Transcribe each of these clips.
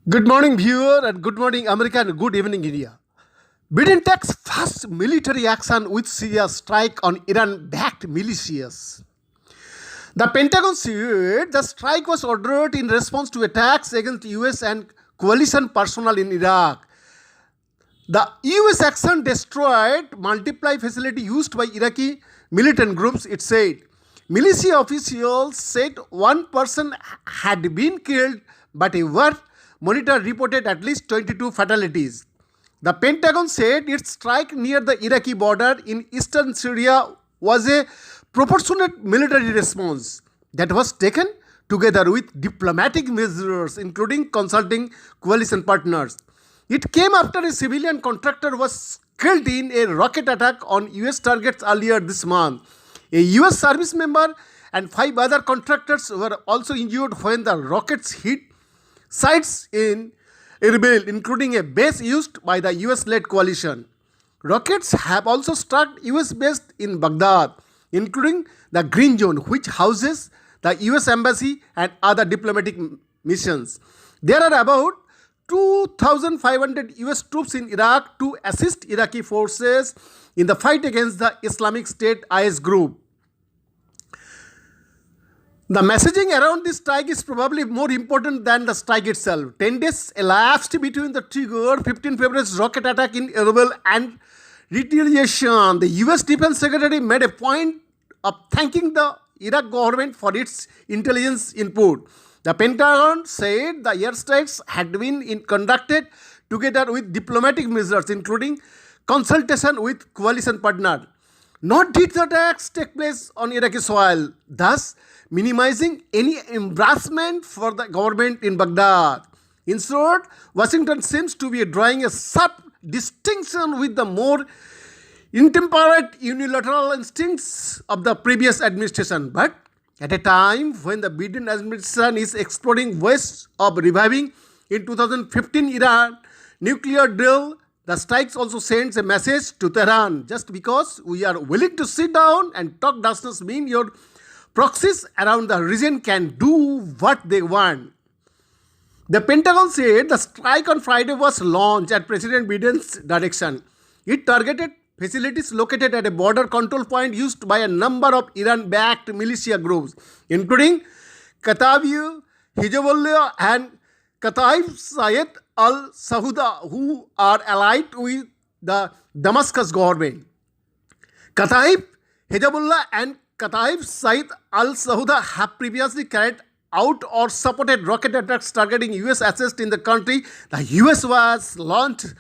Good morning, viewer, and good morning, America, and good evening, India. Biden takes first military action with Syria strike on Iran-backed militias. The Pentagon said the strike was ordered in response to attacks against US and coalition personnel in Iraq. The US action destroyed multiple facilities used by Iraqi militant groups, it said. Militia officials said one person had been killed, but a war monitor reported at least 22 fatalities. The Pentagon said its strike near the Iraqi border in eastern Syria was a proportionate military response that was taken together with diplomatic measures, including consulting coalition partners. It came after a civilian contractor was killed in a rocket attack on US targets earlier this month. A US service member and 5 other contractors were also injured when the rockets hit sites in Erbil, including a base used by the US-led coalition. Rockets have also struck US base in Baghdad, including the Green Zone, which houses the US Embassy and other diplomatic missions. There are about 2,500 US troops in Iraq to assist Iraqi forces in the fight against the Islamic State IS group. The messaging around this strike is probably more important than the strike itself. 10 days elapsed between the trigger 15 February's rocket attack in Erbil and retaliation. The US Defense Secretary made a point of thanking the Iraq government for its intelligence input. The Pentagon said the airstrikes had been conducted together with diplomatic measures, including consultation with coalition partners. Nor did the attacks take place on Iraqi soil, thus minimizing any embarrassment for the government in Baghdad. In short, Washington seems to be drawing a sharp distinction with the more intemperate unilateral instincts of the previous administration. But at a time when the Biden administration is exploring ways of reviving in 2015 Iran nuclear deal, the strikes also sends a message to Tehran. Just because we are willing to sit down and talk does not mean your proxies around the region can do what they want. The Pentagon said the strike on Friday was launched at President Biden's direction. It targeted facilities located at a border control point used by a number of Iran-backed militia groups, including Kataib Hezbollah and Kataib Syed al-Sauda, who are allied with the Damascus government. Kataib Hezbollah and Kataib Syed al-Sauda have previously carried out or supported rocket attacks targeting US assets in the country. The US was launched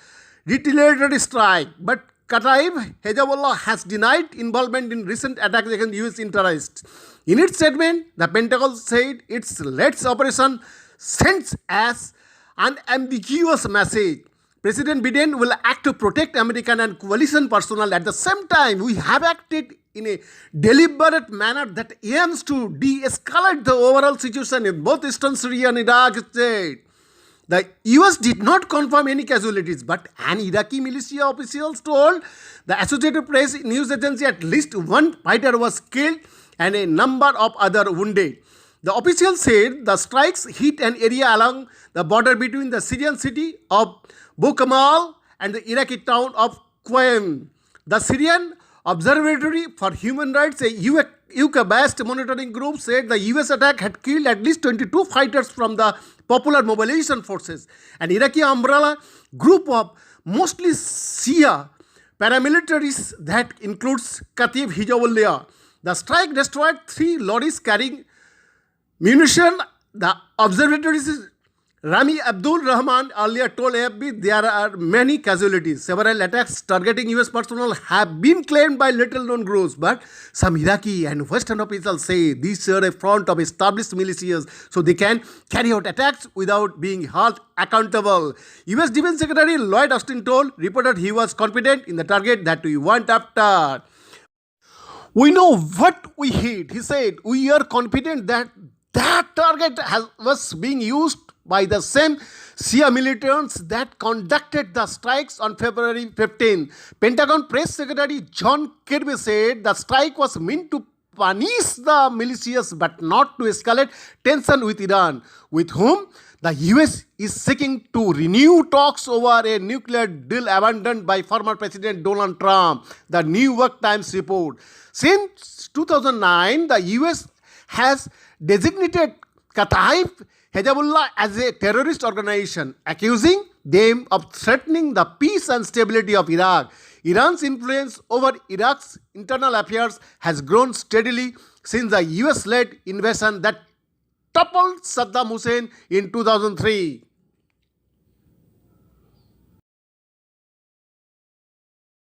retaliatory strike, but Kataib Hezbollah has denied involvement in recent attacks against US interests. In its statement, the Pentagon said its latest operation sends as unambiguous message. President Biden will act to protect American and coalition personnel. At the same time, we have acted in a deliberate manner that aims to de-escalate the overall situation in both eastern Syria and Iraq state. The US did not confirm any casualties, but an Iraqi militia official told the Associated Press news agency at least one fighter was killed and a number of others wounded. The official said the strikes hit an area along the border between the Syrian city of Bukamal and the Iraqi town of Qom. The Syrian Observatory for Human Rights, a UK-based monitoring group, said the US attack had killed at least 22 fighters from the Popular Mobilization Forces, an Iraqi umbrella group of mostly Shia paramilitaries that includes Kataib Hezbollah. The strike destroyed 3 lorries carrying munition. The observatory's Rami Abdul Rahman earlier told AFP there are many casualties. Several attacks targeting US personnel have been claimed by little-known groups, but some Iraqi and Western officials say these are a front of established militias, so they can carry out attacks without being held accountable. US Defense Secretary Lloyd Austin told reporters he was confident in the target that we went after. We know what we hit, he said. We are confident that target was being used by the same Shia militants that conducted the strikes on February 15. Pentagon Press Secretary John Kirby said the strike was meant to punish the militias but not to escalate tension with Iran, with whom The US is seeking to renew talks over a nuclear deal abandoned by former President Donald Trump, the New York Times report. Since 2009, the US has designated Kataib Hezbollah as a terrorist organization, accusing them of threatening the peace and stability of Iraq. Iran's influence over Iraq's internal affairs has grown steadily since the US-led invasion that toppled Saddam Hussein in 2003.